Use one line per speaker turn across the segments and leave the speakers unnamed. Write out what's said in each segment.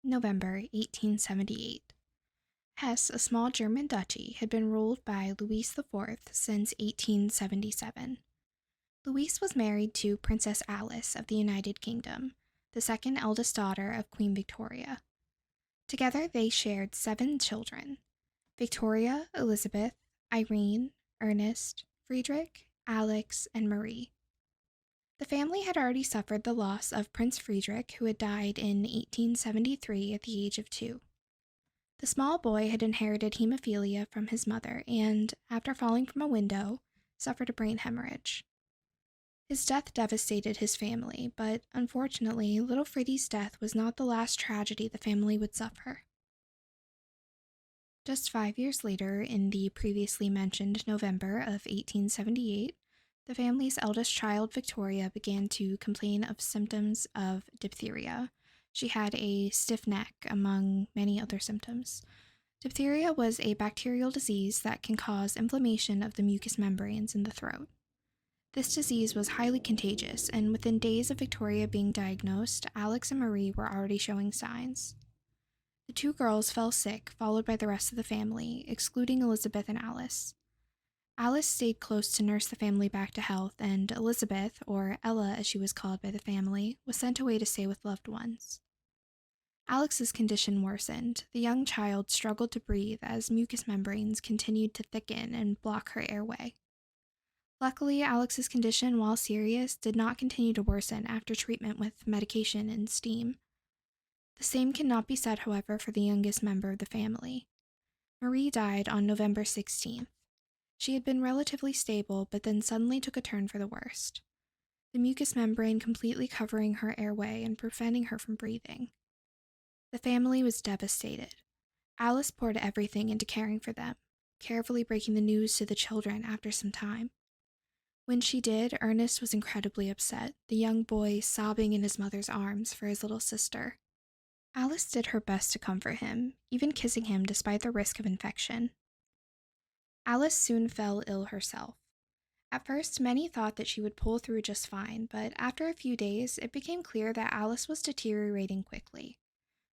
November 1878. Hesse, a small German duchy, had been ruled by Louis IV since 1877. Louis was married to Princess Alice of the United Kingdom, the second eldest daughter of Queen Victoria. Together they shared 7 children: Victoria, Elizabeth, Irene, Ernest, Friedrich, Alex, and Marie. The family had already suffered the loss of Prince Friedrich, who had died in 1873 at the age of 2. The small boy had inherited hemophilia from his mother and, after falling from a window, suffered a brain hemorrhage. His death devastated his family, but unfortunately, little Freddy's death was not the last tragedy the family would suffer. Just 5 years later, in the previously mentioned November of 1878, the family's eldest child, Victoria, began to complain of symptoms of diphtheria. She had a stiff neck, among many other symptoms. Diphtheria was a bacterial disease that can cause inflammation of the mucous membranes in the throat. This disease was highly contagious, and within days of Victoria being diagnosed, Alex and Marie were already showing signs. The 2 girls fell sick, followed by the rest of the family, excluding Elizabeth and Alice. Alice stayed close to nurse the family back to health, and Elizabeth, or Ella as she was called by the family, was sent away to stay with loved ones. Alex's condition worsened. The young child struggled to breathe as mucous membranes continued to thicken and block her airway. Luckily, Alex's condition, while serious, did not continue to worsen after treatment with medication and steam. The same cannot be said, however, for the youngest member of the family. Marie died on November 16th. She had been relatively stable, but then suddenly took a turn for the worst, the mucous membrane completely covering her airway and preventing her from breathing. The family was devastated. Alice poured everything into caring for them, carefully breaking the news to the children after some time. When she did, Ernest was incredibly upset, the young boy sobbing in his mother's arms for his little sister. Alice did her best to comfort him, even kissing him despite the risk of infection. Alice soon fell ill herself. At first, many thought that she would pull through just fine, but after a few days, it became clear that Alice was deteriorating quickly.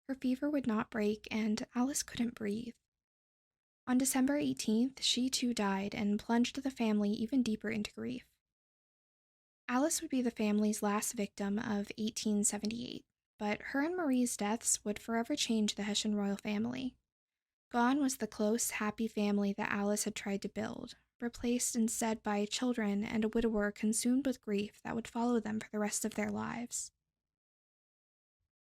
Her fever would not break, and Alice couldn't breathe. On December 18th, she too died and plunged the family even deeper into grief. Alice would be the family's last victim of 1878, but her and Marie's deaths would forever change the Hessian royal family. Gone was the close, happy family that Alice had tried to build, replaced instead by children and a widower consumed with grief that would follow them for the rest of their lives.